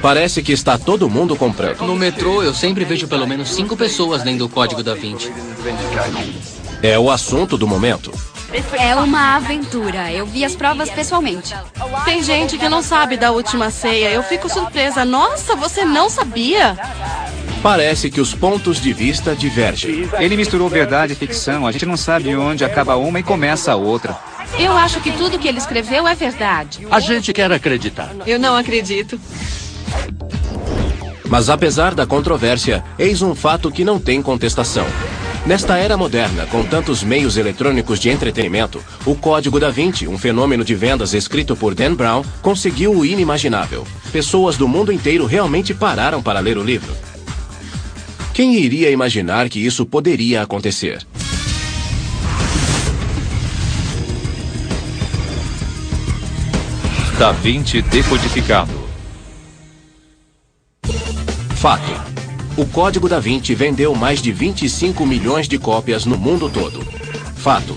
Parece que está todo mundo comprando. No metrô, eu sempre vejo pelo menos 5 pessoas lendo o Código da Vinci. É o assunto do momento. É uma aventura. Eu vi as provas pessoalmente. Tem gente que não sabe da Última Ceia. Eu fico surpresa. Nossa, você não sabia? Parece que os pontos de vista divergem. Ele misturou verdade e ficção. A gente não sabe onde acaba uma e começa a outra. Eu acho que tudo que ele escreveu é verdade. A gente quer acreditar. Eu não acredito. Mas apesar da controvérsia, eis um fato que não tem contestação. Nesta era moderna, com tantos meios eletrônicos de entretenimento, o Código da Vinci, um fenômeno de vendas escrito por Dan Brown, conseguiu o inimaginável. Pessoas do mundo inteiro realmente pararam para ler o livro. Quem iria imaginar que isso poderia acontecer? Da Vinci decodificado. Fato. O Código da Vinci vendeu mais de 25 milhões de cópias no mundo todo. Fato.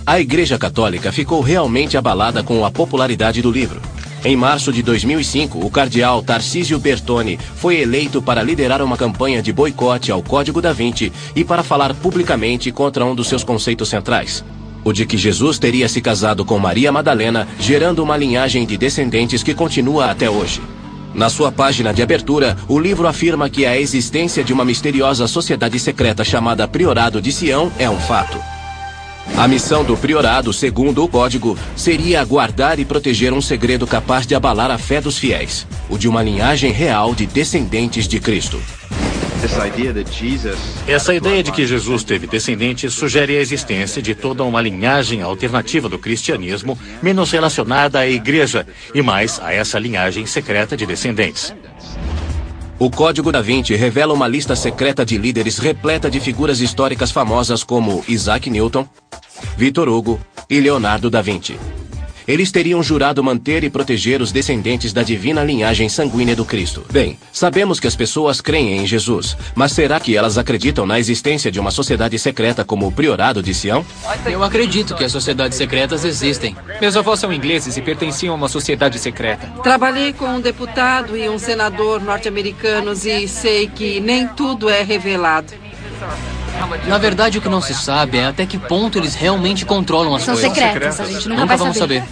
A Igreja Católica ficou realmente abalada com a popularidade do livro. Em março de 2005, o cardeal Tarcísio Bertone foi eleito para liderar uma campanha de boicote ao Código da Vinci e para falar publicamente contra um dos seus conceitos centrais: o de que Jesus teria se casado com Maria Madalena, gerando uma linhagem de descendentes que continua até hoje. Na sua página de abertura, o livro afirma que a existência de uma misteriosa sociedade secreta chamada Priorado de Sião é um fato. A missão do priorado, segundo o código, seria guardar e proteger um segredo capaz de abalar a fé dos fiéis: o de uma linhagem real de descendentes de Cristo. Essa ideia de que Jesus teve descendentes sugere a existência de toda uma linhagem alternativa do cristianismo, menos relacionada à igreja, e mais a essa linhagem secreta de descendentes. O Código da Vinci revela uma lista secreta de líderes repleta de figuras históricas famosas como Isaac Newton, Victor Hugo e Leonardo da Vinci. Eles teriam jurado manter e proteger os descendentes da divina linhagem sanguínea do Cristo. Bem, sabemos que as pessoas creem em Jesus, mas será que elas acreditam na existência de uma sociedade secreta como o Priorado de Sião? Eu acredito que as sociedades secretas existem. Meus avós são ingleses e pertenciam a uma sociedade secreta. Trabalhei com um deputado e um senador norte-americanos e sei que nem tudo é revelado. Na verdade, o que não se sabe é até que ponto eles realmente controlam as São coisas. secretas, a gente nunca Nunca vai vamos saber.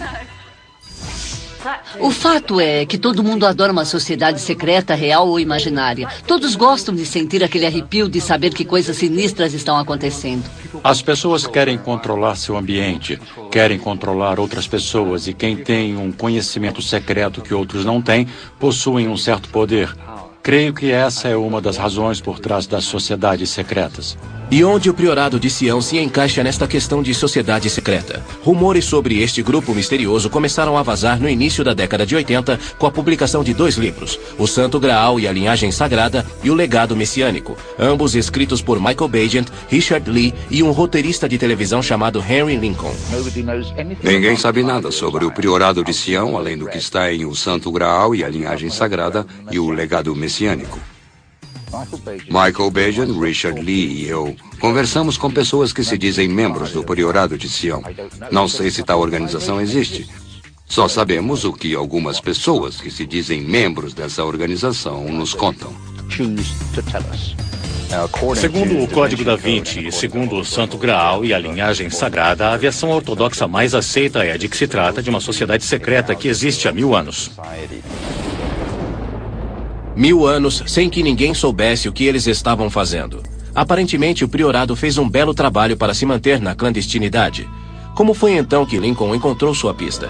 O fato é que todo mundo adora uma sociedade secreta, real ou imaginária. Todos gostam de sentir aquele arrepio de saber que coisas sinistras estão acontecendo. As pessoas querem controlar seu ambiente, querem controlar outras pessoas, e quem tem um conhecimento secreto que outros não têm, possuem um certo poder. Creio que essa é uma das razões por trás das sociedades secretas. E onde o Priorado de Sião se encaixa nesta questão de sociedade secreta? Rumores sobre este grupo misterioso começaram a vazar no início da década de 80 com a publicação de 2 livros, O Santo Graal e a Linhagem Sagrada e O Legado Messiânico, ambos escritos por Michael Bagent, Richard Lee e um roteirista de televisão chamado Henry Lincoln. Ninguém sabe nada sobre o Priorado de Sião, além do que está em O Santo Graal e a Linhagem Sagrada e O Legado Messiânico. Michael Bagent, Richard Lee e eu conversamos com pessoas que se dizem membros do Priorado de Sião. Não sei se tal organização existe. Só sabemos o que algumas pessoas que se dizem membros dessa organização nos contam. Segundo o Código da Vinci e segundo o Santo Graal e a linhagem sagrada, a versão ortodoxa mais aceita é a de que se trata de uma sociedade secreta que existe há 1000 anos. 1000 anos sem que ninguém soubesse o que eles estavam fazendo. Aparentemente, o priorado fez um belo trabalho para se manter na clandestinidade. Como foi então que Lincoln encontrou sua pista?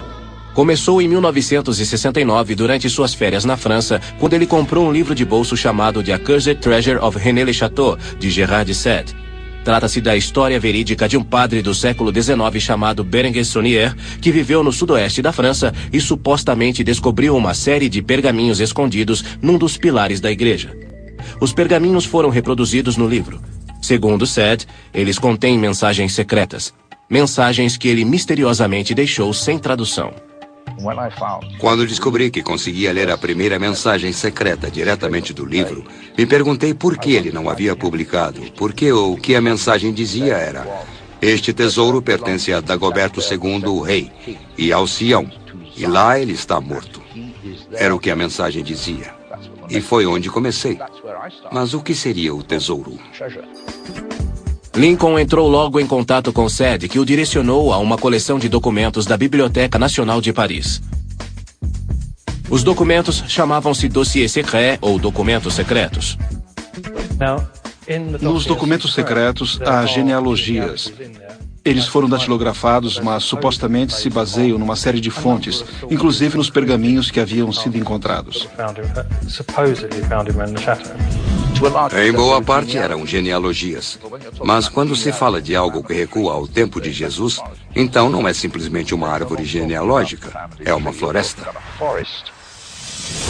Começou em 1969, durante suas férias na França, quando ele comprou um livro de bolso chamado The Accursed Treasure of René Le Chateau, de Gerard de Sède. Trata-se da história verídica de um padre do século XIX chamado Berenguer Saunier, que viveu no sudoeste da França e supostamente descobriu uma série de pergaminhos escondidos num dos pilares da igreja. Os pergaminhos foram reproduzidos no livro. Segundo Sède, eles contêm mensagens secretas. Mensagens que ele misteriosamente deixou sem tradução. Quando descobri que conseguia ler a primeira mensagem secreta diretamente do livro, me perguntei por que ele não havia publicado, porque o que a mensagem dizia era: este tesouro pertence a Dagoberto II, o rei, e ao Sião, e lá ele está morto. Era o que a mensagem dizia. E foi onde comecei. Mas o que seria o tesouro? Lincoln entrou logo em contato com Sed, que o direcionou a uma coleção de documentos da Biblioteca Nacional de Paris. Os documentos chamavam-se dossiês secret ou documentos secretos. Nos documentos secretos há genealogias. Eles foram datilografados, mas supostamente se baseiam numa série de fontes, inclusive nos pergaminhos que haviam sido encontrados. Em boa parte eram genealogias. Mas quando se fala de algo que recua ao tempo de Jesus, então não é simplesmente uma árvore genealógica, é uma floresta.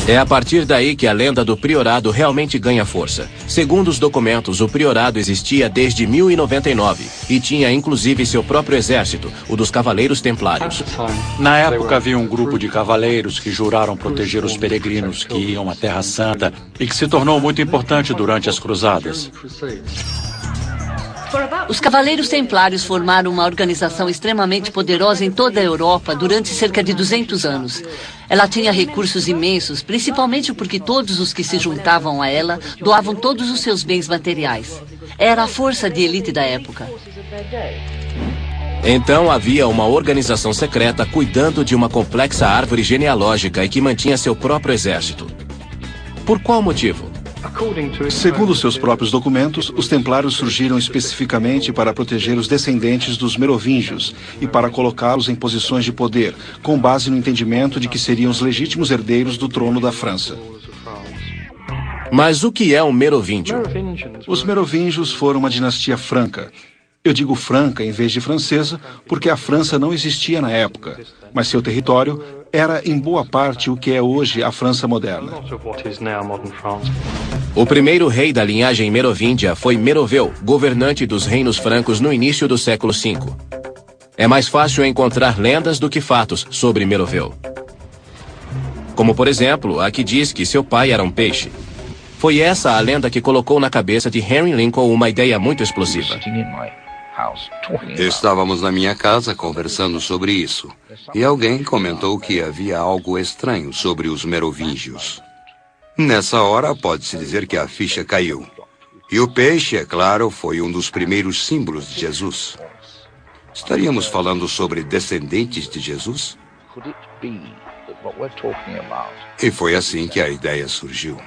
É a partir daí que a lenda do priorado realmente ganha força. Segundo os documentos, o priorado existia desde 1099 e tinha inclusive seu próprio exército, o dos Cavaleiros Templários. Na época havia um grupo de cavaleiros que juraram proteger os peregrinos que iam à Terra Santa e que se tornou muito importante durante as cruzadas. Os Cavaleiros Templários formaram uma organização extremamente poderosa em toda a Europa durante cerca de 200 anos. Ela tinha recursos imensos, principalmente porque todos os que se juntavam a ela doavam todos os seus bens materiais. Era a força de elite da época. Então havia uma organização secreta cuidando de uma complexa árvore genealógica e que mantinha seu próprio exército. Por qual motivo? Segundo seus próprios documentos, os templários surgiram especificamente para proteger os descendentes dos merovingios e para colocá-los em posições de poder, com base no entendimento de que seriam os legítimos herdeiros do trono da França. Mas o que é um merovingio? Os merovingios foram uma dinastia franca. Eu digo franca em vez de francesa porque a França não existia na época, mas seu território era em boa parte o que é hoje a França moderna. O primeiro rei da linhagem merovíndia foi Meroveu, governante dos reinos francos no início do século V. É mais fácil encontrar lendas do que fatos sobre Meroveu. Como, por exemplo, a que diz que seu pai era um peixe. Foi essa a lenda que colocou na cabeça de Henry Lincoln uma ideia muito explosiva. Estávamos na minha casa conversando sobre isso, e alguém comentou que havia algo estranho sobre os merovingios. Nessa hora, pode-se dizer que a ficha caiu. E o peixe, é claro, foi um dos primeiros símbolos de Jesus. Estaríamos falando sobre descendentes de Jesus? E foi assim que a ideia surgiu.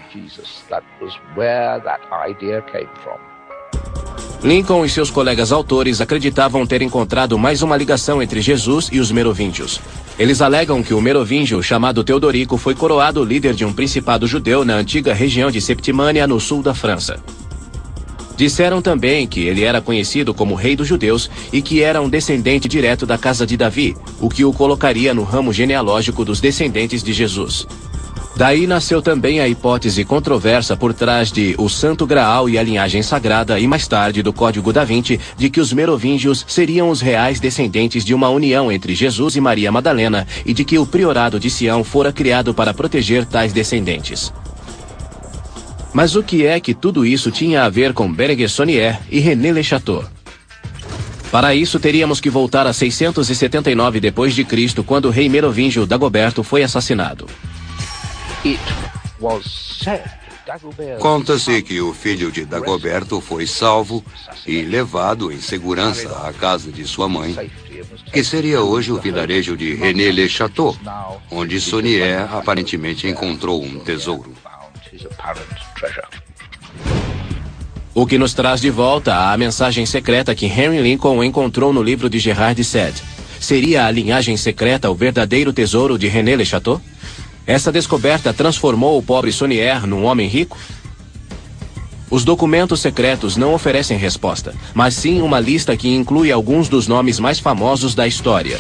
Lincoln e seus colegas autores acreditavam ter encontrado mais uma ligação entre Jesus e os merovingios. Eles alegam que o merovingio, chamado Teodorico, foi coroado líder de um principado judeu na antiga região de Septimânia, no sul da França. Disseram também que ele era conhecido como Rei dos Judeus e que era um descendente direto da casa de Davi, o que o colocaria no ramo genealógico dos descendentes de Jesus. Daí nasceu também a hipótese controversa por trás de o Santo Graal e a linhagem sagrada e mais tarde do Código da Vinci de que os merovingios seriam os reais descendentes de uma união entre Jesus e Maria Madalena e de que o priorado de Sião fora criado para proteger tais descendentes. Mas o que é que tudo isso tinha a ver com Berenguer Saunier e René Le Chateau? Para isso teríamos que voltar a 679 d.C., quando o rei merovingio Dagoberto foi assassinado. Conta-se que o filho de Dagoberto foi salvo e levado em segurança à casa de sua mãe, que seria hoje o vilarejo de René Le Chateau, onde Saunier aparentemente encontrou um tesouro. O que nos traz de volta à mensagem secreta que Henry Lincoln encontrou no livro de Gerard de Sède. Seria a linhagem secreta o verdadeiro tesouro de René Le Chateau? Essa descoberta transformou o pobre Saunier num homem rico? Os documentos secretos não oferecem resposta, mas sim uma lista que inclui alguns dos nomes mais famosos da história.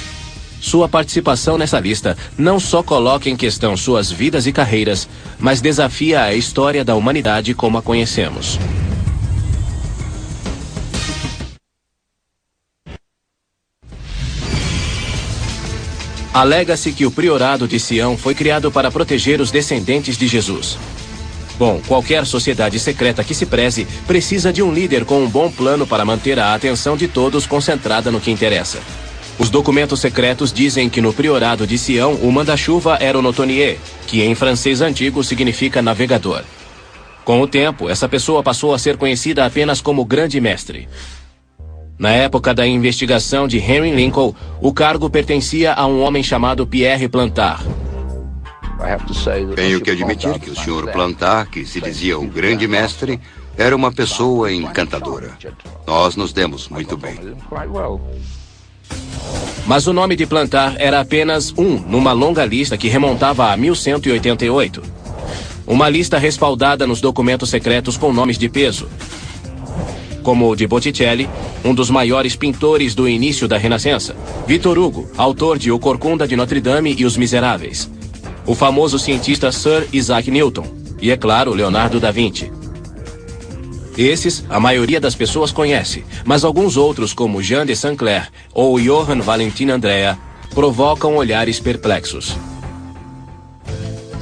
Sua participação nessa lista não só coloca em questão suas vidas e carreiras, mas desafia a história da humanidade como a conhecemos. Alega-se que o priorado de Sião foi criado para proteger os descendentes de Jesus. Bom, qualquer sociedade secreta que se preze precisa de um líder com um bom plano para manter a atenção de todos concentrada no que interessa. Os documentos secretos dizem que no priorado de Sião, o manda-chuva era o Notonier, que em francês antigo significa navegador. Com o tempo, essa pessoa passou a ser conhecida apenas como Grande Mestre. Na época da investigação de Henry Lincoln, o cargo pertencia a um homem chamado Pierre Plantard. Tenho que admitir que o Sr. Plantard, que se dizia o Grande Mestre, era uma pessoa encantadora. Nós nos demos muito bem. Mas o nome de Plantard era apenas um numa longa lista que remontava a 1188. Uma lista respaldada nos documentos secretos com nomes de peso, como o de Botticelli, um dos maiores pintores do início da Renascença, Victor Hugo, autor de O Corcunda de Notre Dame e Os Miseráveis, o famoso cientista Sir Isaac Newton e, é claro, Leonardo da Vinci. Esses, a maioria das pessoas conhece, mas alguns outros, como Jean de Saint-Clair ou Johann Valentin Andrea, provocam olhares perplexos.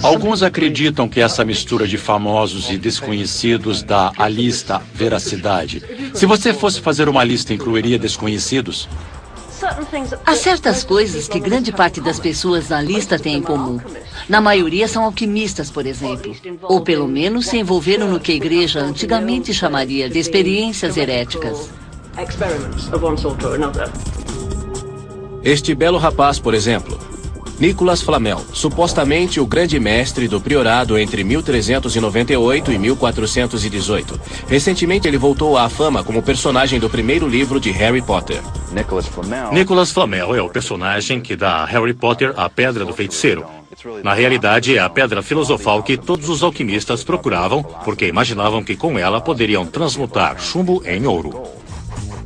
Alguns acreditam que essa mistura de famosos e desconhecidos dá à lista veracidade. Se você fosse fazer uma lista, incluiria desconhecidos? Há certas coisas que grande parte das pessoas na lista tem em comum. Na maioria são alquimistas, por exemplo. Ou pelo menos se envolveram no que a igreja antigamente chamaria de experiências heréticas. Este belo rapaz, por exemplo, Nicolas Flamel, supostamente o grande mestre do priorado entre 1398 e 1418. Recentemente ele voltou à fama como personagem do primeiro livro de Harry Potter. Nicolas Flamel é o personagem que dá a Harry Potter a Pedra do Feiticeiro. Na realidade, é a pedra filosofal que todos os alquimistas procuravam, porque imaginavam que com ela poderiam transmutar chumbo em ouro.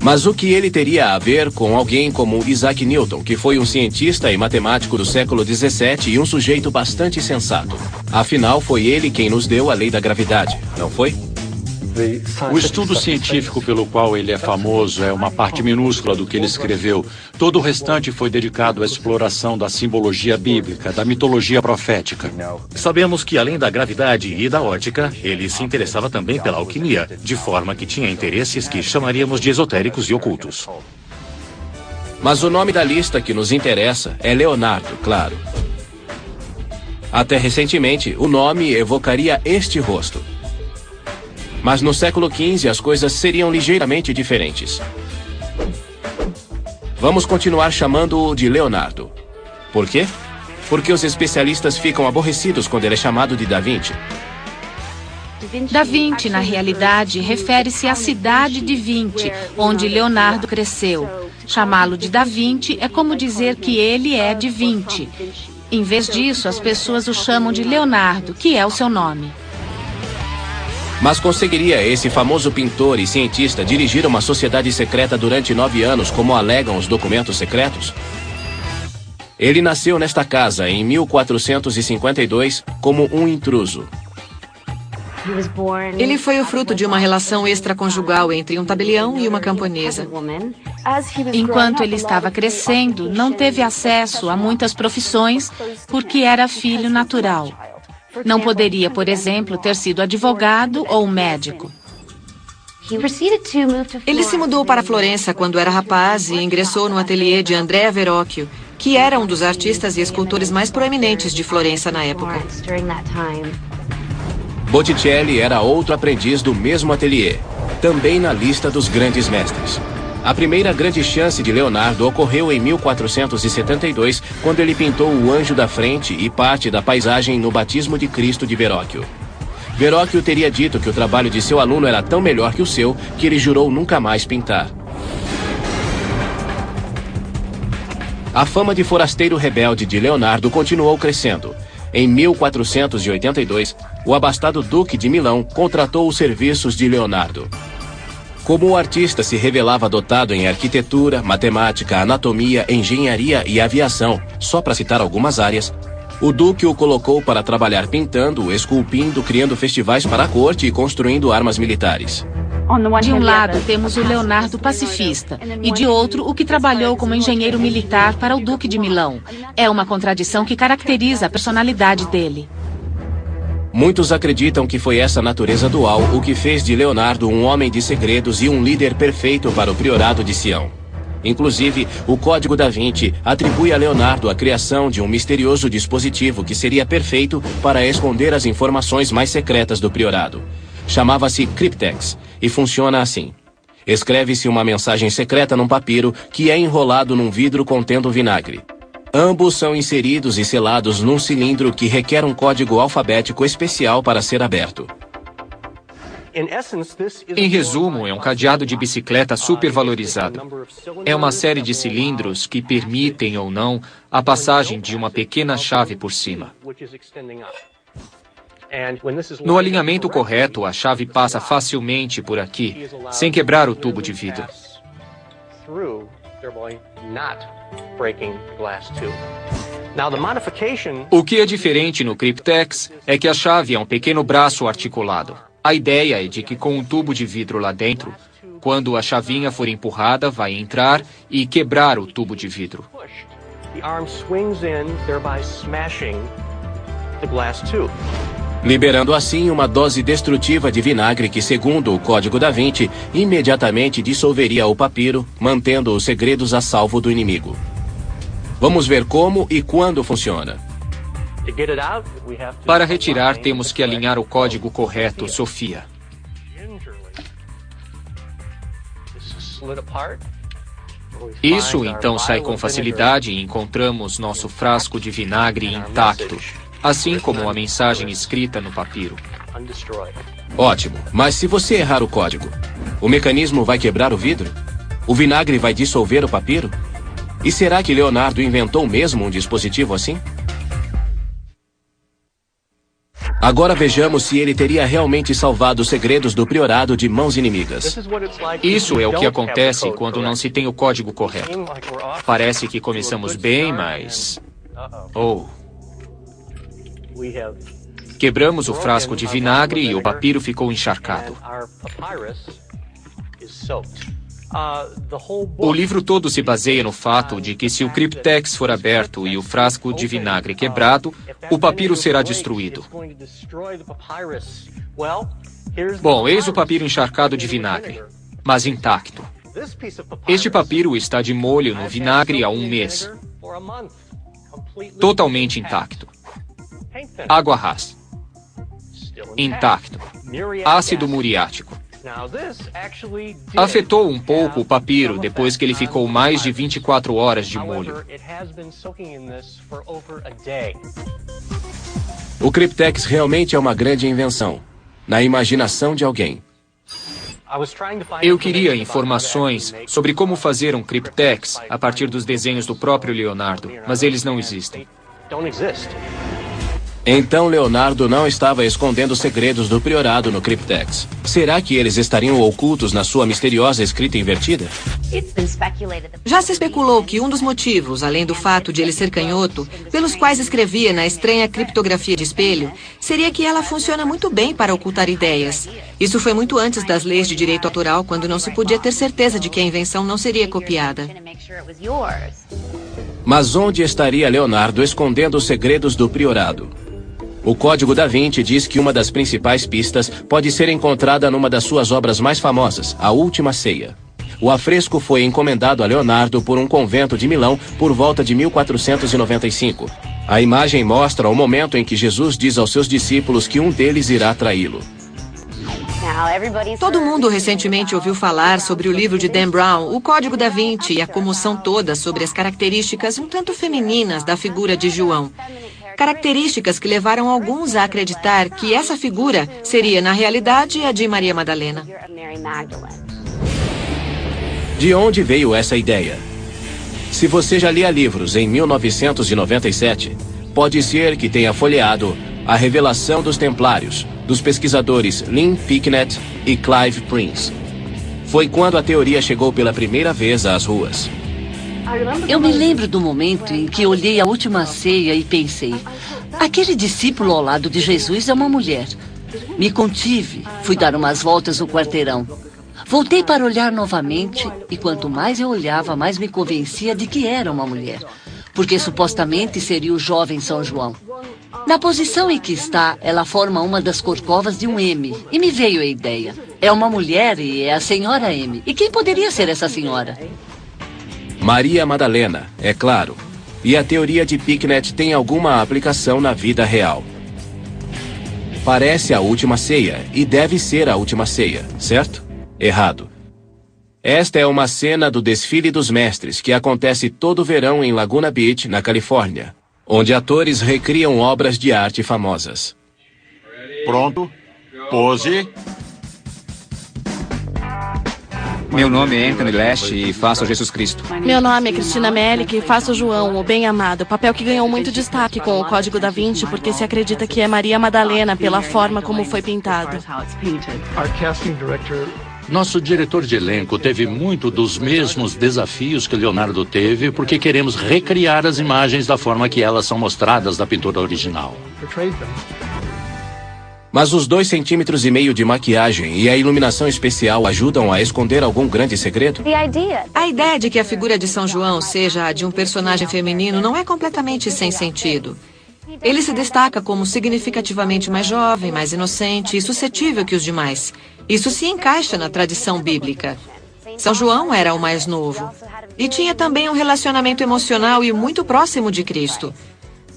Mas o que ele teria a ver com alguém como Isaac Newton, que foi um cientista e matemático do século XVII e um sujeito bastante sensato? Afinal, foi ele quem nos deu a lei da gravidade, não foi? O estudo científico pelo qual ele é famoso é uma parte minúscula do que ele escreveu. Todo o restante foi dedicado à exploração da simbologia bíblica, da mitologia profética. Sabemos que, além da gravidade e da ótica, ele se interessava também pela alquimia, de forma que tinha interesses que chamaríamos de esotéricos e ocultos. Mas o nome da lista que nos interessa é Leonardo, claro. Até recentemente, o nome evocaria este rosto. Mas no século XV as coisas seriam ligeiramente diferentes. Vamos continuar chamando-o de Leonardo. Por quê? Porque os especialistas ficam aborrecidos quando ele é chamado de Da Vinci. Da Vinci, na realidade, refere-se à cidade de Vinci, onde Leonardo cresceu. Chamá-lo de Da Vinci é como dizer que ele é de Vinci. Em vez disso, as pessoas o chamam de Leonardo, que é o seu nome. Mas conseguiria esse famoso pintor e cientista dirigir uma sociedade secreta durante 9 anos, como alegam os documentos secretos? Ele nasceu nesta casa em 1452 como um intruso. Ele foi o fruto de uma relação extraconjugal entre um tabelião e uma camponesa. Enquanto ele estava crescendo, não teve acesso a muitas profissões porque era filho natural. Não poderia, por exemplo, ter sido advogado ou médico. Ele se mudou para Florença quando era rapaz e ingressou no ateliê de Andrea Verrocchio, que era um dos artistas e escultores mais proeminentes de Florença na época. Botticelli era outro aprendiz do mesmo ateliê, também na lista dos grandes mestres. A primeira grande chance de Leonardo ocorreu em 1472, quando ele pintou o Anjo da Frente e parte da paisagem no Batismo de Cristo de Verrocchio. Verrocchio teria dito que o trabalho de seu aluno era tão melhor que o seu, que ele jurou nunca mais pintar. A fama de forasteiro rebelde de Leonardo continuou crescendo. Em 1482, o abastado Duque de Milão contratou os serviços de Leonardo. Como o artista se revelava dotado em arquitetura, matemática, anatomia, engenharia e aviação, só para citar algumas áreas, o Duque o colocou para trabalhar pintando, esculpindo, criando festivais para a corte e construindo armas militares. De um lado, temos o Leonardo pacifista, e de outro, o que trabalhou como engenheiro militar para o Duque de Milão. É uma contradição que caracteriza a personalidade dele. Muitos acreditam que foi essa natureza dual o que fez de Leonardo um homem de segredos e um líder perfeito para o priorado de Sião. Inclusive, o Código da Vinci atribui a Leonardo a criação de um misterioso dispositivo que seria perfeito para esconder as informações mais secretas do priorado. Chamava-se Cryptex e funciona assim. Escreve-se uma mensagem secreta num papiro que é enrolado num vidro contendo vinagre. Ambos são inseridos e selados num cilindro que requer um código alfabético especial para ser aberto. Em resumo, é um cadeado de bicicleta supervalorizado. É uma série de cilindros que permitem ou não a passagem de uma pequena chave por cima. No alinhamento correto, a chave passa facilmente por aqui, sem quebrar o tubo de vidro. O que é diferente no Cryptex é que a chave é um pequeno braço articulado. A ideia é de que com um tubo de vidro lá dentro, quando a chavinha for empurrada, vai entrar e quebrar o tubo de vidro. Liberando assim uma dose destrutiva de vinagre que, segundo o Código da Vinci, imediatamente dissolveria o papiro, mantendo os segredos a salvo do inimigo. Vamos ver como e quando funciona. Para retirar, temos que alinhar o código correto, Sofia. Isso então sai com facilidade e encontramos nosso frasco de vinagre intacto, assim como a mensagem escrita no papiro. Ótimo, mas se você errar o código, o mecanismo vai quebrar o vidro? O vinagre vai dissolver o papiro? E será que Leonardo inventou mesmo um dispositivo assim? Agora vejamos se ele teria realmente salvado os segredos do priorado de mãos inimigas. Isso é o que acontece quando não se tem o código correto. Parece que começamos bem, mas... Quebramos o frasco de vinagre e o papiro ficou encharcado. O livro todo se baseia no fato de que se o Cryptex for aberto e o frasco de vinagre quebrado, o papiro será destruído. Bom, eis o papiro encharcado de vinagre, mas intacto. Este papiro está de molho no vinagre há 1 mês. Totalmente intacto. Água rasa. Intacto. Ácido muriático. Afetou um pouco o papiro depois que ele ficou mais de 24 horas de molho. O Cryptex realmente é uma grande invenção, na imaginação de alguém. Eu queria informações sobre como fazer um Cryptex a partir dos desenhos do próprio Leonardo, mas eles não existem. Então Leonardo não estava escondendo segredos do priorado no Cryptex. Será que eles estariam ocultos na sua misteriosa escrita invertida? Já se especulou que um dos motivos, além do fato de ele ser canhoto, pelos quais escrevia na estranha criptografia de espelho, seria que ela funciona muito bem para ocultar ideias. Isso foi muito antes das leis de direito autoral, quando não se podia ter certeza de que a invenção não seria copiada. Mas onde estaria Leonardo escondendo os segredos do priorado? O Código da Vinci diz que uma das principais pistas pode ser encontrada numa das suas obras mais famosas, A Última Ceia. O afresco foi encomendado a Leonardo por um convento de Milão por volta de 1495. A imagem mostra o momento em que Jesus diz aos seus discípulos que um deles irá traí-lo. Todo mundo recentemente ouviu falar sobre o livro de Dan Brown, O Código da Vinci, e a comoção toda sobre as características um tanto femininas da figura de João. Características que levaram alguns a acreditar que essa figura seria, na realidade, a de Maria Madalena. De onde veio essa ideia? Se você já lia livros em 1997, pode ser que tenha folheado A Revelação dos Templários, dos pesquisadores Lynn Picknett e Clive Prince. Foi quando a teoria chegou pela primeira vez às ruas. Eu me lembro do momento em que olhei A Última Ceia e pensei, aquele discípulo ao lado de Jesus é uma mulher. Me contive, fui dar umas voltas no quarteirão. Voltei para olhar novamente e quanto mais eu olhava, mais me convencia de que era uma mulher. Porque supostamente seria o jovem São João. Na posição em que está, ela forma uma das corcovas de um M. E me veio a ideia. É uma mulher e é a senhora M. E quem poderia ser essa senhora? Maria Madalena, é claro. E a teoria de Picknett tem alguma aplicação na vida real. Parece a última ceia, e deve ser a última ceia, certo? Errado. Esta é uma cena do Desfile dos Mestres, que acontece todo verão em Laguna Beach, na Califórnia, onde atores recriam obras de arte famosas. Pronto. Pose. Meu nome é Anthony Lash e faço Jesus Cristo. Meu nome é Cristina Melick e faço João, o bem-amado, papel que ganhou muito destaque com o Código da Vinci, porque se acredita que é Maria Madalena pela forma como foi pintado. Nosso diretor de elenco teve muito dos mesmos desafios que Leonardo teve, porque queremos recriar as imagens da forma que elas são mostradas na pintura original. Mas os 2,5 centímetros de maquiagem e a iluminação especial ajudam a esconder algum grande segredo? A ideia de que a figura de São João seja a de um personagem feminino não é completamente sem sentido. Ele se destaca como significativamente mais jovem, mais inocente e suscetível que os demais. Isso se encaixa na tradição bíblica. São João era o mais novo. E tinha também um relacionamento emocional e muito próximo de Cristo.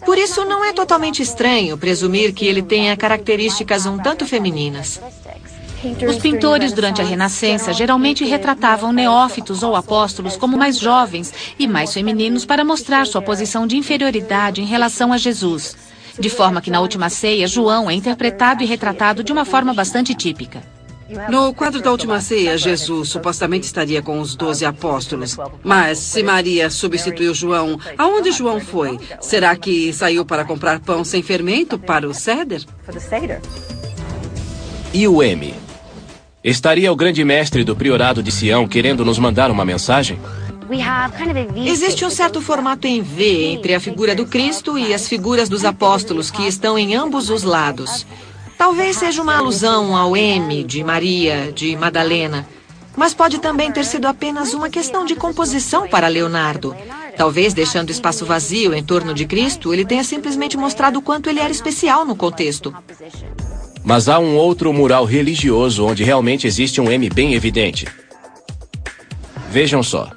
Por isso, não é totalmente estranho presumir que ele tenha características um tanto femininas. Os pintores durante a Renascença geralmente retratavam neófitos ou apóstolos como mais jovens e mais femininos para mostrar sua posição de inferioridade em relação a Jesus. De forma que na Última Ceia, João é interpretado e retratado de uma forma bastante típica. No quadro da Última Ceia, Jesus supostamente estaria com os 12 apóstolos. Mas se Maria substituiu João, aonde João foi? Será que saiu para comprar pão sem fermento para o Seder? E o M? Estaria o grande mestre do Priorado de Sião querendo nos mandar uma mensagem? Existe um certo formato em V entre a figura do Cristo e as figuras dos apóstolos que estão em ambos os lados. Talvez seja uma alusão ao M de Maria, de Madalena. Mas pode também ter sido apenas uma questão de composição para Leonardo. Talvez, deixando espaço vazio em torno de Cristo, ele tenha simplesmente mostrado o quanto ele era especial no contexto. Mas há um outro mural religioso onde realmente existe um M bem evidente. Vejam só.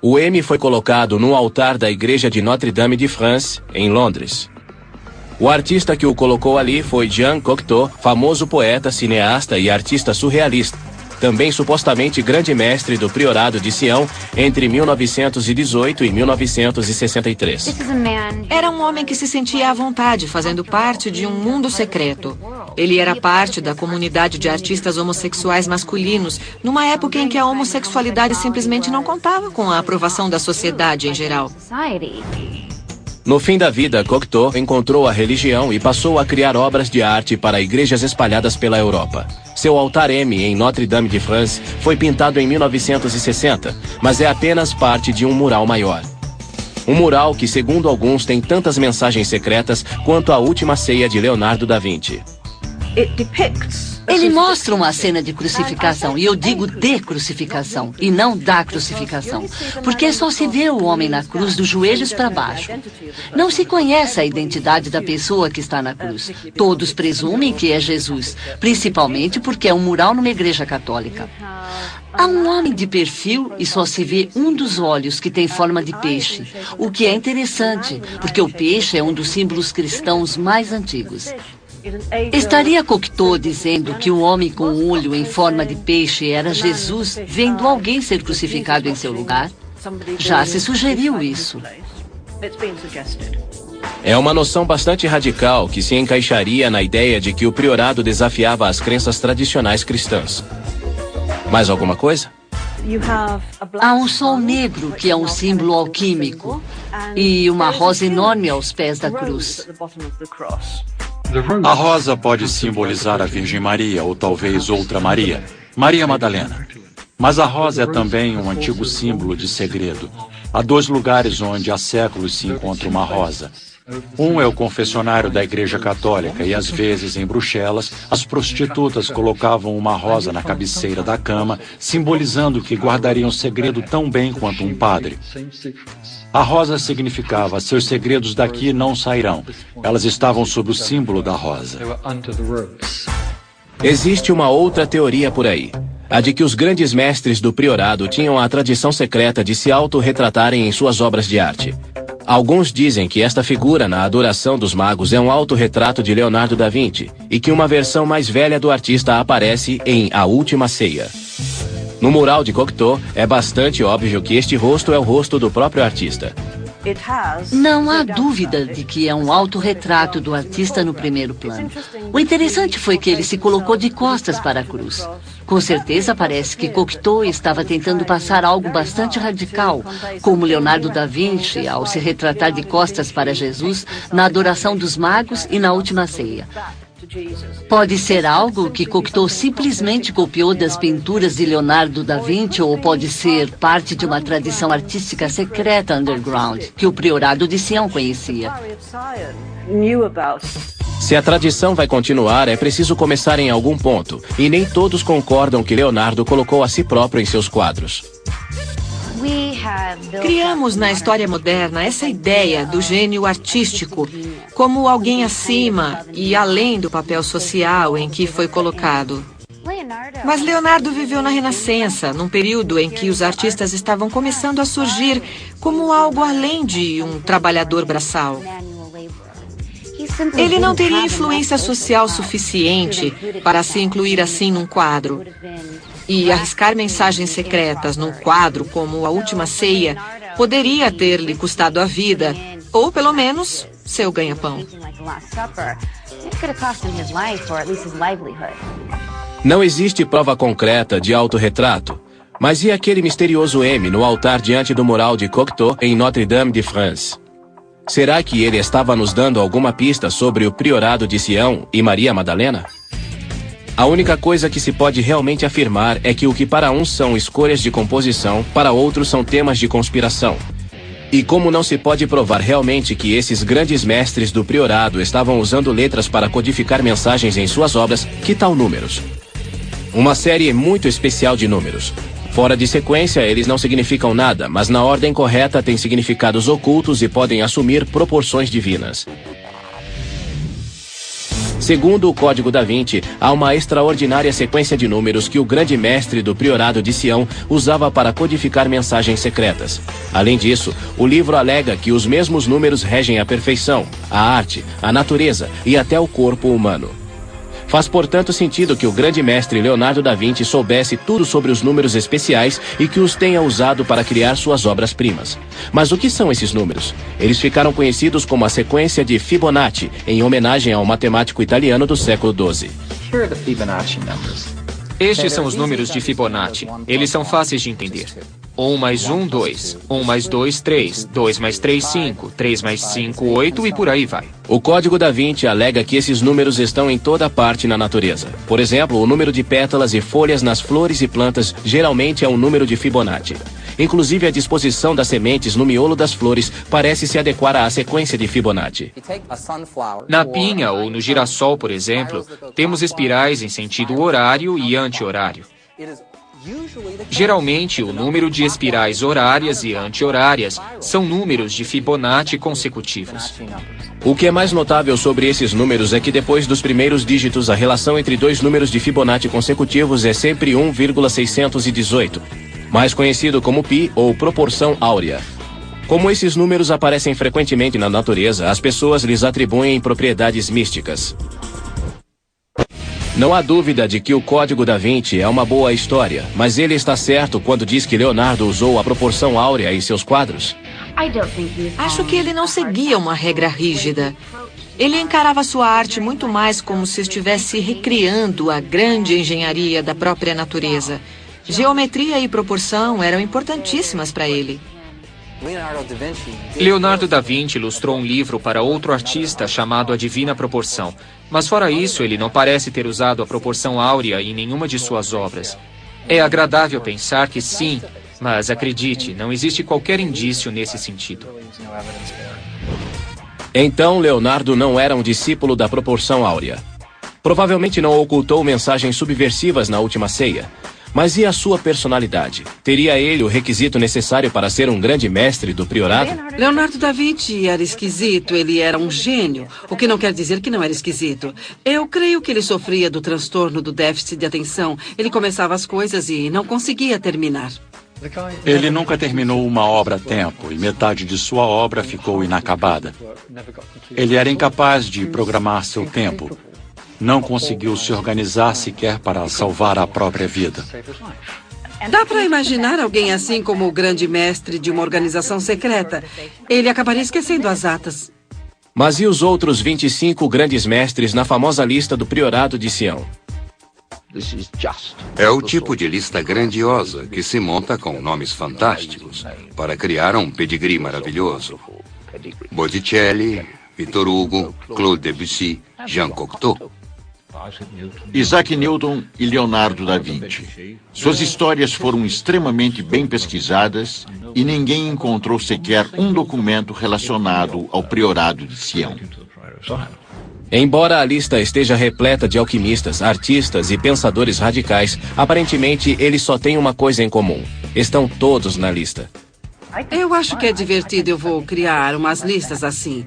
O M foi colocado no altar da igreja de Notre-Dame de France, em Londres. O artista que o colocou ali foi Jean Cocteau, famoso poeta, cineasta e artista surrealista. Também supostamente grande mestre do Priorado de Sião entre 1918 e 1963. Era um homem que se sentia à vontade, fazendo parte de um mundo secreto. Ele era parte da comunidade de artistas homossexuais masculinos, numa época em que a homossexualidade simplesmente não contava com a aprovação da sociedade em geral. No fim da vida, Cocteau encontrou a religião e passou a criar obras de arte para igrejas espalhadas pela Europa. Seu altar M em Notre-Dame de France foi pintado em 1960, mas é apenas parte de um mural maior. Um mural que, segundo alguns, tem tantas mensagens secretas quanto a Última Ceia de Leonardo da Vinci. Ele mostra uma cena de crucificação, e eu digo de crucificação, e não da crucificação, porque só se vê o homem na cruz dos joelhos para baixo. Não se conhece a identidade da pessoa que está na cruz. Todos presumem que é Jesus, principalmente porque é um mural numa igreja católica. Há um homem de perfil e só se vê um dos olhos que tem forma de peixe, o que é interessante, porque o peixe é um dos símbolos cristãos mais antigos. Estaria Cocteau dizendo que o homem com o olho em forma de peixe era Jesus, vendo alguém ser crucificado em seu lugar? Já se sugeriu isso. É uma noção bastante radical que se encaixaria na ideia de que o priorado desafiava as crenças tradicionais cristãs. Mais alguma coisa? Há um sol negro, que é um símbolo alquímico, e uma rosa enorme aos pés da cruz. A rosa pode simbolizar a Virgem Maria, ou talvez outra Maria, Maria Madalena. Mas a rosa é também um antigo símbolo de segredo. Há 2 lugares onde há séculos se encontra uma rosa. Um é o confessionário da Igreja Católica e, às vezes, em Bruxelas, as prostitutas colocavam uma rosa na cabeceira da cama, simbolizando que guardariam segredo tão bem quanto um padre. A rosa significava: seus segredos daqui não sairão. Elas estavam sob o símbolo da rosa. Existe uma outra teoria por aí. a de que os grandes mestres do priorado tinham a tradição secreta de se autorretratarem em suas obras de arte. Alguns dizem que esta figura na Adoração dos Magos é um autorretrato de Leonardo da Vinci e que uma versão mais velha do artista aparece em A Última Ceia. No mural de Cocteau, é bastante óbvio que este rosto é o rosto do próprio artista. Não há dúvida de que é um autorretrato do artista no primeiro plano. O interessante foi que ele se colocou de costas para a cruz. Com certeza parece que Cocteau estava tentando passar algo bastante radical, como Leonardo da Vinci ao se retratar de costas para Jesus na Adoração dos Magos e na Última Ceia. Pode ser algo que Cocteau simplesmente copiou das pinturas de Leonardo da Vinci ou pode ser parte de uma tradição artística secreta underground que o priorado de Sião conhecia. Se a tradição vai continuar, é preciso começar em algum ponto, e nem todos concordam que Leonardo colocou a si próprio em seus quadros. Criamos na história moderna essa ideia do gênio artístico como alguém acima e além do papel social em que foi colocado. Mas Leonardo viveu na Renascença, num período em que os artistas estavam começando a surgir como algo além de um trabalhador braçal. Ele não teria influência social suficiente para se incluir assim num quadro. E arriscar mensagens secretas num quadro como A Última Ceia poderia ter-lhe custado a vida, ou pelo menos seu ganha-pão. Não existe prova concreta de autorretrato, mas e aquele misterioso M no altar diante do mural de Cocteau em Notre-Dame-de-France? Será que ele estava nos dando alguma pista sobre o priorado de Sião e Maria Madalena? A única coisa que se pode realmente afirmar é que o que para uns são escolhas de composição, para outros são temas de conspiração. E como não se pode provar realmente que esses grandes mestres do priorado estavam usando letras para codificar mensagens em suas obras, que tal números? Uma série muito especial de números. Fora de sequência, eles não significam nada, mas na ordem correta têm significados ocultos e podem assumir proporções divinas. Segundo o Código da Vinci, há uma extraordinária sequência de números que o grande mestre do priorado de Sião usava para codificar mensagens secretas. Além disso, o livro alega que os mesmos números regem a perfeição, a arte, a natureza e até o corpo humano. Faz, portanto, sentido que o grande mestre Leonardo da Vinci soubesse tudo sobre os números especiais e que os tenha usado para criar suas obras-primas. Mas o que são esses números? Eles ficaram conhecidos como a sequência de Fibonacci, em homenagem ao matemático italiano do século XII. Estes são os números de Fibonacci. Eles são fáceis de entender. 1 mais 1, 2. 1 mais 2, 3. 2 mais 3, 5. 3 mais 5, 8 e por aí vai. O Código da Vinci alega que esses números estão em toda parte na natureza. Por exemplo, o número de pétalas e folhas nas flores e plantas geralmente é um número de Fibonacci. Inclusive, a disposição das sementes no miolo das flores parece se adequar à sequência de Fibonacci. Na pinha ou no girassol, por exemplo, temos espirais em sentido horário e anti-horário. Geralmente, o número de espirais horárias e anti-horárias são números de Fibonacci consecutivos. O que é mais notável sobre esses números é que depois dos primeiros dígitos, a relação entre dois números de Fibonacci consecutivos é sempre 1,618, mais conhecido como π ou proporção áurea. Como esses números aparecem frequentemente na natureza, as pessoas lhes atribuem propriedades místicas. Não há dúvida de que o Código da Vinci é uma boa história, mas ele está certo quando diz que Leonardo usou a proporção áurea em seus quadros? Acho que ele não seguia uma regra rígida. Ele encarava sua arte muito mais como se estivesse recriando a grande engenharia da própria natureza. Geometria e proporção eram importantíssimas para ele. Leonardo da Vinci ilustrou um livro para outro artista chamado A Divina Proporção. Mas fora isso, ele não parece ter usado a proporção áurea em nenhuma de suas obras. É agradável pensar que sim, mas acredite, não existe qualquer indício nesse sentido. Então, Leonardo não era um discípulo da proporção áurea. Provavelmente não ocultou mensagens subversivas na Última Ceia. Mas e a sua personalidade? Teria ele o requisito necessário para ser um grande mestre do priorado? Leonardo da Vinci era esquisito, ele era um gênio, o que não quer dizer que não era esquisito. Eu creio que ele sofria do transtorno do déficit de atenção. Ele começava as coisas e não conseguia terminar. Ele nunca terminou uma obra a tempo e metade de sua obra ficou inacabada. Ele era incapaz de programar seu tempo. Não conseguiu se organizar sequer para salvar a própria vida. Dá para imaginar alguém assim como o grande mestre de uma organização secreta. Ele acabaria esquecendo as atas. Mas e os outros 25 grandes mestres na famosa lista do Priorado de Sião? É o tipo de lista grandiosa que se monta com nomes fantásticos para criar um pedigree maravilhoso. Botticelli, Victor Hugo, Claude Debussy, Jean Cocteau. Isaac Newton e Leonardo da Vinci. Suas histórias foram extremamente bem pesquisadas e ninguém encontrou sequer um documento relacionado ao Priorado de Sião. Embora a lista esteja repleta de alquimistas, artistas e pensadores radicais, aparentemente eles só têm uma coisa em comum. Estão todos na lista. Eu acho que é divertido, eu vou criar umas listas assim.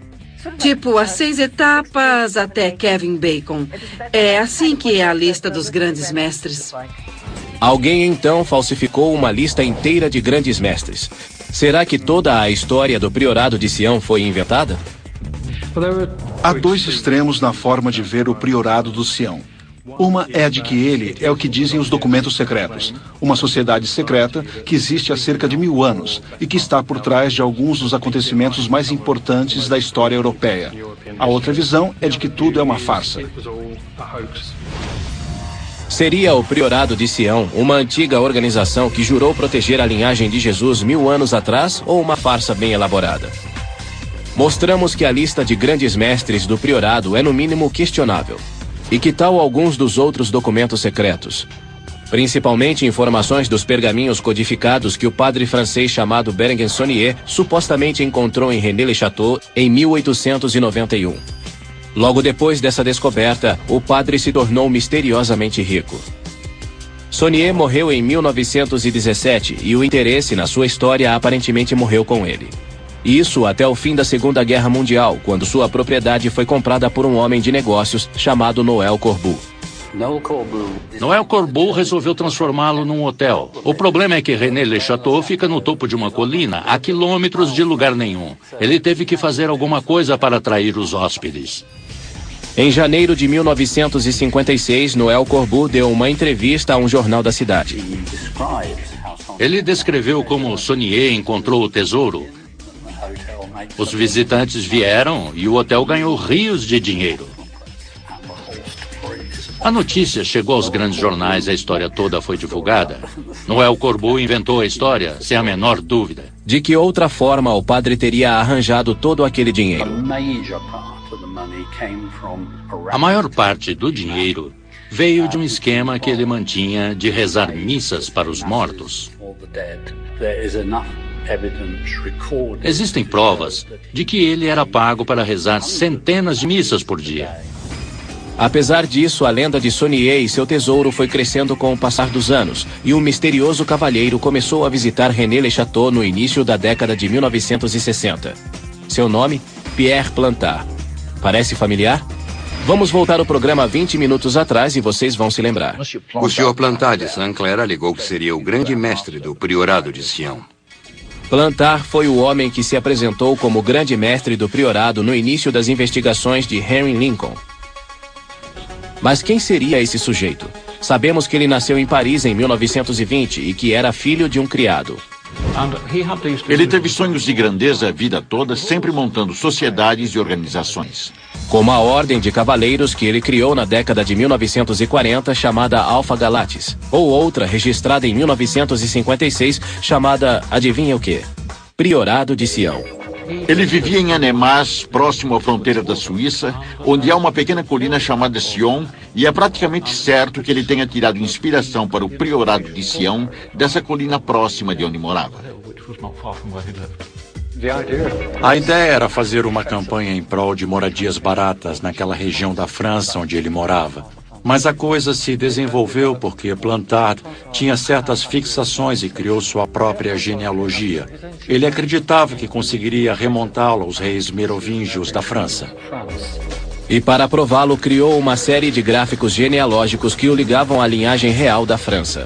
Tipo, as 6 etapas até Kevin Bacon. É assim que é a lista dos grandes mestres. Alguém então falsificou uma lista inteira de grandes mestres. Será que toda a história do Priorado de Sião foi inventada? Há dois extremos na forma de ver o Priorado do Sião. Uma é a de que ele é o que dizem os documentos secretos, uma sociedade secreta que existe há cerca de 1000 anos e que está por trás de alguns dos acontecimentos mais importantes da história europeia. A outra visão é de que tudo é uma farsa. Seria o Priorado de Sião uma antiga organização que jurou proteger a linhagem de Jesus 1000 anos atrás ou uma farsa bem elaborada? Mostramos que a lista de grandes mestres do Priorado é no mínimo questionável. E que tal alguns dos outros documentos secretos? Principalmente informações dos pergaminhos codificados que o padre francês chamado Berenguer Saunier supostamente encontrou em René Le Chateau em 1891. Logo depois dessa descoberta, o padre se tornou misteriosamente rico. Saunier morreu em 1917 e o interesse na sua história aparentemente morreu com ele. Isso até o fim da Segunda Guerra Mundial, quando sua propriedade foi comprada por um homem de negócios chamado Noel Corbu. Noel Corbu resolveu transformá-lo num hotel. O problema é que René Le Chateau fica no topo de uma colina, a quilômetros de lugar nenhum. Ele teve que fazer alguma coisa para atrair os hóspedes. Em janeiro de 1956, Noel Corbu deu uma entrevista a um jornal da cidade. Ele descreveu como Saunier encontrou o tesouro. Os visitantes vieram e o hotel ganhou rios de dinheiro. A notícia chegou aos grandes jornais, a história toda foi divulgada. Noel Corbu inventou a história, sem a menor dúvida. De que outra forma o padre teria arranjado todo aquele dinheiro? A maior parte do dinheiro veio de um esquema que ele mantinha de rezar missas para os mortos. Existem provas de que ele era pago para rezar centenas de missas por dia. Apesar disso, a lenda de Saunier e seu tesouro foi crescendo com o passar dos anos, e um misterioso cavalheiro começou a visitar René Le Chateau no início da década de 1960. Seu nome? Pierre Plantard. Parece familiar? Vamos voltar ao programa 20 minutos atrás e vocês vão se lembrar. O Sr. Plantard de Saint-Clair alegou que seria o grande mestre do Priorado de Sião. Plantard foi o homem que se apresentou como grande mestre do Priorado no início das investigações de Henry Lincoln. Mas quem seria esse sujeito? Sabemos que ele nasceu em Paris em 1920 e que era filho de um criado. Ele teve sonhos de grandeza a vida toda, sempre montando sociedades e organizações. Como a Ordem de Cavaleiros que ele criou na década de 1940, chamada Alpha Galatis, ou outra registrada em 1956, chamada, adivinha o quê? Priorado de Sião. Ele vivia em Annemasse, próximo à fronteira da Suíça, onde há uma pequena colina chamada Sion, e é praticamente certo que ele tenha tirado inspiração para o Priorado de Sião dessa colina próxima de onde morava. A ideia era fazer uma campanha em prol de moradias baratas naquela região da França onde ele morava. Mas a coisa se desenvolveu porque Plantard tinha certas fixações e criou sua própria genealogia. Ele acreditava que conseguiria remontá-lo aos reis merovingios da França. E para prová-lo, criou uma série de gráficos genealógicos que o ligavam à linhagem real da França.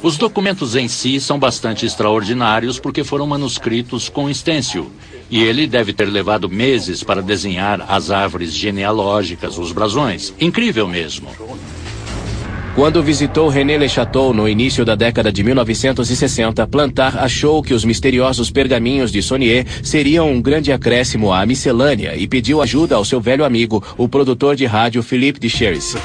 Os documentos em si são bastante extraordinários porque foram manuscritos com stencil. E ele deve ter levado meses para desenhar as árvores genealógicas, os brasões. Incrível mesmo. Quando visitou René Le Chateau no início da década de 1960, Plantard achou que os misteriosos pergaminhos de Saunier seriam um grande acréscimo à miscelânea e pediu ajuda ao seu velho amigo, o produtor de rádio Philippe de Cherisy.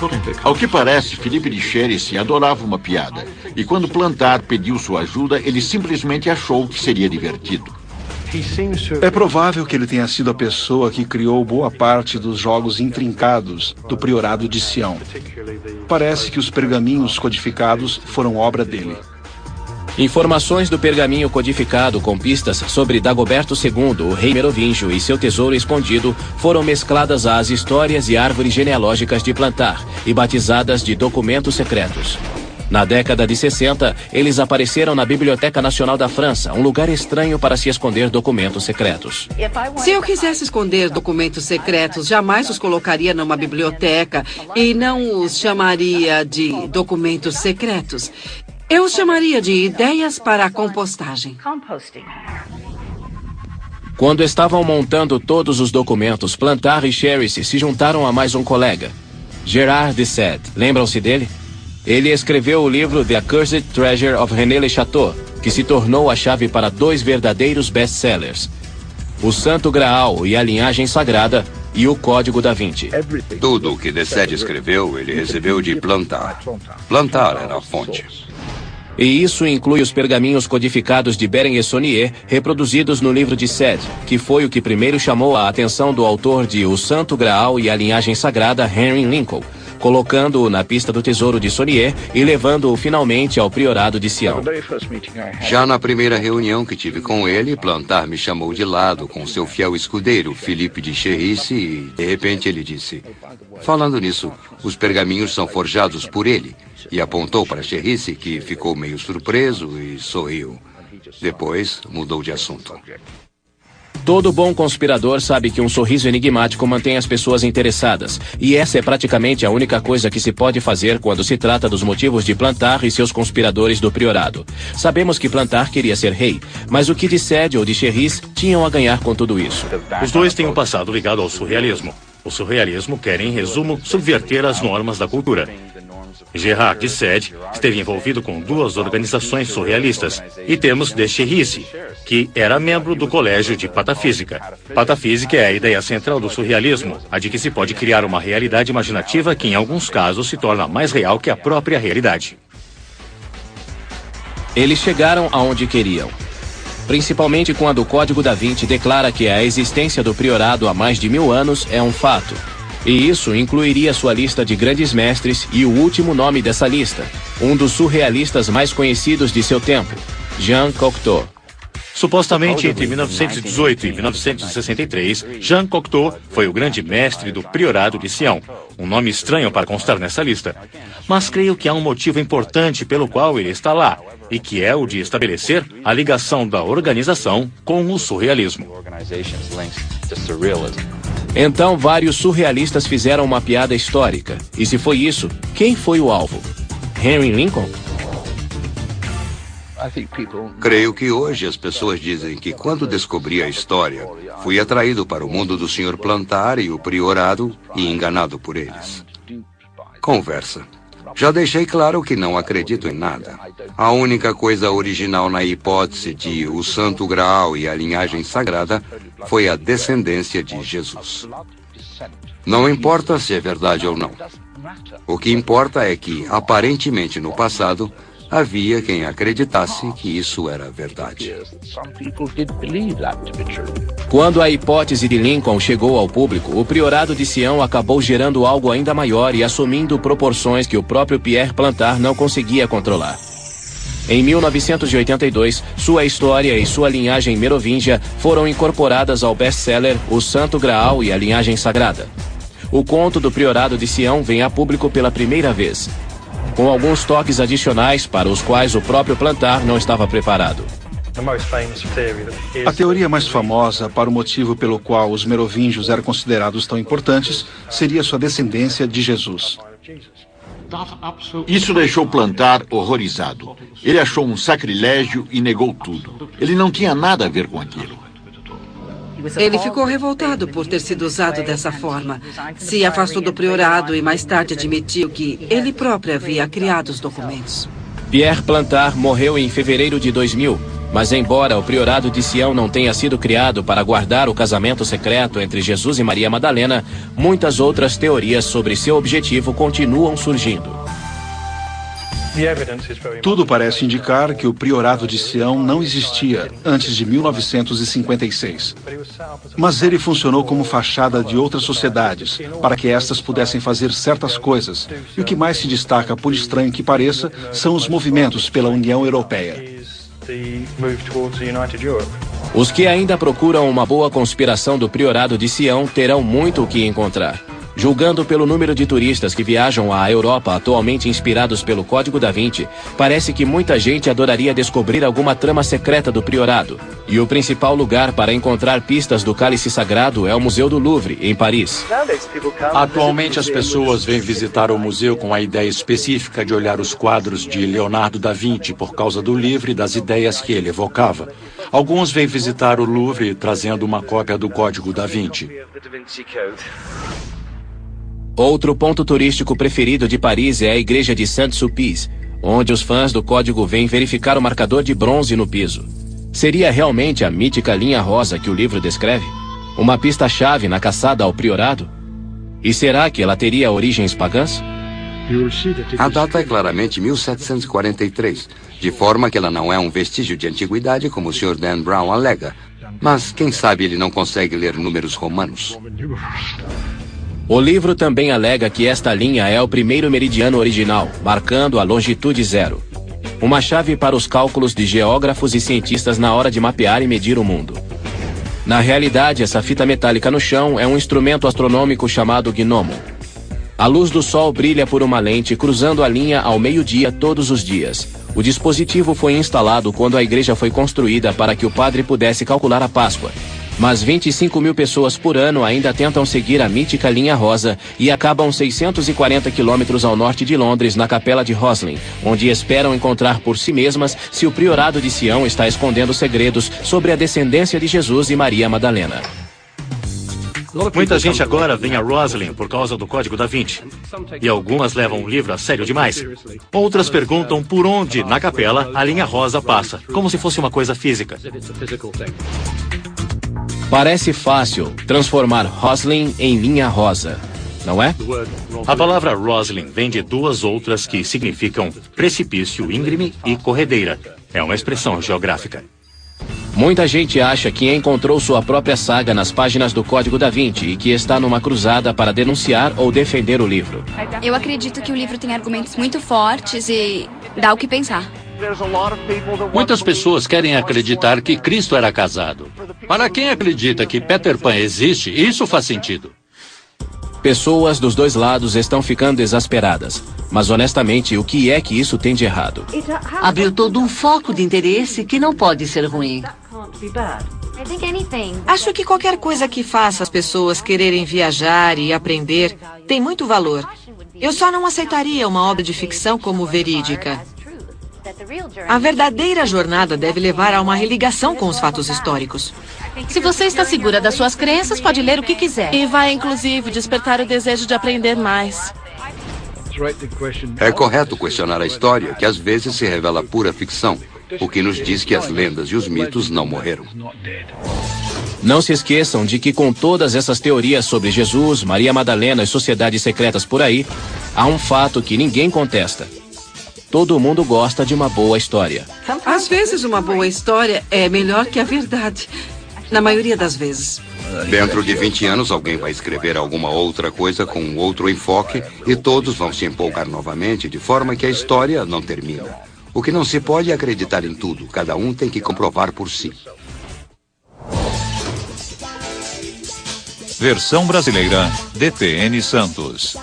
Ao que parece, Philippe de Cherisy adorava uma piada. E quando Plantard pediu sua ajuda, ele simplesmente achou que seria divertido. É provável que ele tenha sido a pessoa que criou boa parte dos jogos intrincados do Priorado de Sião. Parece que os pergaminhos codificados foram obra dele. Informações do pergaminho codificado com pistas sobre Dagoberto II, o rei merovingio, e seu tesouro escondido foram mescladas às histórias e árvores genealógicas de Plantard e batizadas de documentos secretos. Na década de 60, eles apareceram na Biblioteca Nacional da França, um lugar estranho para se esconder documentos secretos. Se eu quisesse esconder documentos secretos, jamais os colocaria numa biblioteca e não os chamaria de documentos secretos. Eu os chamaria de ideias para a compostagem. Quando estavam montando todos os documentos, Plantard e Cherisy se juntaram a mais um colega, Gérard de Sade. Lembram-se dele? Ele escreveu o livro The Accursed Treasure of René Le Chateau, que se tornou a chave para 2 verdadeiros best-sellers: O Santo Graal e a Linhagem Sagrada e o Código da Vinci. Tudo o que de Sade escreveu, ele recebeu de Plantard. Plantard era a fonte. E isso inclui os pergaminhos codificados de Berenguer Saunier, reproduzidos no livro de Sade, que foi o que primeiro chamou a atenção do autor de O Santo Graal e a Linhagem Sagrada, Henry Lincoln, colocando-o na pista do tesouro de Saunier e levando-o finalmente ao Priorado de Sião. Já na primeira reunião que tive com ele, Plantard me chamou de lado com seu fiel escudeiro, Philippe de Cherisy, e de repente ele disse: falando nisso, os pergaminhos são forjados por ele. E apontou para Cherisy, que ficou meio surpreso e sorriu. Depois, mudou de assunto. Todo bom conspirador sabe que um sorriso enigmático mantém as pessoas interessadas, e essa é praticamente a única coisa que se pode fazer quando se trata dos motivos de Plantard e seus conspiradores do Priorado. Sabemos que Plantard queria ser rei, mas o que de Sade ou de Cherisy tinham a ganhar com tudo isso? Os dois têm um passado ligado ao surrealismo. O surrealismo quer, em resumo, subverter as normas da cultura. Gérard de Sade esteve envolvido com 2 organizações surrealistas, e temos de Cherisy, que era membro do Colégio de Patafísica. Patafísica é a ideia central do surrealismo, a de que se pode criar uma realidade imaginativa que em alguns casos se torna mais real que a própria realidade. Eles chegaram aonde queriam. Principalmente quando o Código da Vinci declara que a existência do Priorado há mais de 1000 anos é um fato. E isso incluiria sua lista de grandes mestres e o último nome dessa lista, um dos surrealistas mais conhecidos de seu tempo, Jean Cocteau. Supostamente, entre 1918 e 1963, Jean Cocteau foi o grande mestre do Priorado de Sião, um nome estranho para constar nessa lista. Mas creio que há um motivo importante pelo qual ele está lá, e que é o de estabelecer a ligação da organização com o surrealismo. Então, vários surrealistas fizeram uma piada histórica. E se foi isso, quem foi o alvo? Henry Lincoln? Creio que hoje as pessoas dizem que quando descobri a história, fui atraído para o mundo do Sr. Plantard e o Priorado e enganado por eles. Conversa. Já deixei claro que não acredito em nada. A única coisa original na hipótese de o Santo Graal e a linhagem sagrada foi a descendência de Jesus. Não importa se é verdade ou não. O que importa é que, aparentemente no passado, havia quem acreditasse que isso era verdade. Quando a hipótese de Lincoln chegou ao público, o Priorado de Sião acabou gerando algo ainda maior e assumindo proporções que o próprio Pierre Plantard não conseguia controlar. Em 1982, sua história e sua linhagem merovingia foram incorporadas ao best-seller O Santo Graal e a Linhagem Sagrada. o conto do Priorado de Sião vem a público pela primeira vez, com alguns toques adicionais para os quais o próprio Plantar não estava preparado. A teoria mais famosa para o motivo pelo qual os merovingios eram considerados tão importantes seria sua descendência de Jesus. Isso deixou Plantar horrorizado. Ele achou um sacrilégio e negou tudo. Ele não tinha nada a ver com aquilo. Ele ficou revoltado por ter sido usado dessa forma. Se afastou do priorado e mais tarde admitiu que ele próprio havia criado os documentos. Pierre Plantar morreu em fevereiro de 2000, mas embora o Priorado de Sião não tenha sido criado para guardar o casamento secreto entre Jesus e Maria Madalena, muitas outras teorias sobre seu objetivo continuam surgindo. Tudo parece indicar que o Priorado de Sião não existia antes de 1956. Mas ele funcionou como fachada de outras sociedades, para que estas pudessem fazer certas coisas. E o que mais se destaca, por estranho que pareça, são os movimentos pela União Europeia. Os que ainda procuram uma boa conspiração do Priorado de Sião terão muito o que encontrar. Julgando pelo número de turistas que viajam à Europa atualmente inspirados pelo Código da Vinci, parece que muita gente adoraria descobrir alguma trama secreta do Priorado. E o principal lugar para encontrar pistas do cálice sagrado é o Museu do Louvre, em Paris. Atualmente as pessoas vêm visitar o museu com a ideia específica de olhar os quadros de Leonardo da Vinci por causa do livro e das ideias que ele evocava. Alguns vêm visitar o Louvre trazendo uma cópia do Código da Vinci. Outro ponto turístico preferido de Paris é a igreja de Saint-Sulpice, onde os fãs do código vêm verificar o marcador de bronze no piso. Seria realmente a mítica linha rosa que o livro descreve? Uma pista-chave na caçada ao priorado? E será que ela teria origens pagãs? A data é claramente 1743, de forma que ela não é um vestígio de antiguidade como o Sr. Dan Brown alega. Mas quem sabe ele não consegue ler números romanos. O livro também alega que esta linha é o primeiro meridiano original, marcando a longitude zero. Uma chave para os cálculos de geógrafos e cientistas na hora de mapear e medir o mundo. Na realidade, essa fita metálica no chão é um instrumento astronômico chamado gnomo. A luz do sol brilha por uma lente cruzando a linha ao meio-dia todos os dias. O dispositivo foi instalado quando a igreja foi construída para que o padre pudesse calcular a Páscoa. Mas 25 mil pessoas por ano ainda tentam seguir a mítica linha rosa e acabam 640 quilômetros ao norte de Londres, na capela de Roslin, onde esperam encontrar por si mesmas se o Priorado de Sião está escondendo segredos sobre a descendência de Jesus e Maria Madalena. Muita gente agora vem a Roslin por causa do Código da Vinci. E algumas levam o livro a sério demais. Outras perguntam por onde, na capela, a linha rosa passa, como se fosse uma coisa física. Parece fácil transformar Roslin em linha rosa, não é? A palavra Roslin vem de duas outras que significam precipício íngreme e corredeira. É uma expressão geográfica. Muita gente acha que encontrou sua própria saga nas páginas do Código da Vinci e que está numa cruzada para denunciar ou defender o livro. Eu acredito que o livro tem argumentos muito fortes e dá o que pensar. Muitas pessoas querem acreditar que Cristo era casado. Para quem acredita que Peter Pan existe, isso faz sentido. Pessoas dos dois lados estão ficando exasperadas. Mas honestamente, o que é que isso tem de errado? Abriu todo um foco de interesse que não pode ser ruim. Acho que qualquer coisa que faça as pessoas quererem viajar e aprender tem muito valor. Eu só não aceitaria uma obra de ficção como verídica. A verdadeira jornada deve levar a uma religação com os fatos históricos. Se você está segura das suas crenças, pode ler o que quiser. E vai, inclusive, despertar o desejo de aprender mais. É correto questionar a história, que às vezes se revela pura ficção, o que nos diz que as lendas e os mitos não morreram. Não se esqueçam de que com todas essas teorias sobre Jesus, Maria Madalena e sociedades secretas por aí, há um fato que ninguém contesta. Todo mundo gosta de uma boa história. Às vezes uma boa história é melhor que a verdade. Na maioria das vezes. Dentro de 20 anos, alguém vai escrever alguma outra coisa com um outro enfoque e todos vão se empolgar novamente, de forma que a história não termina. O que não se pode é acreditar em tudo. Cada um tem que comprovar por si. Versão brasileira, DTN Santos.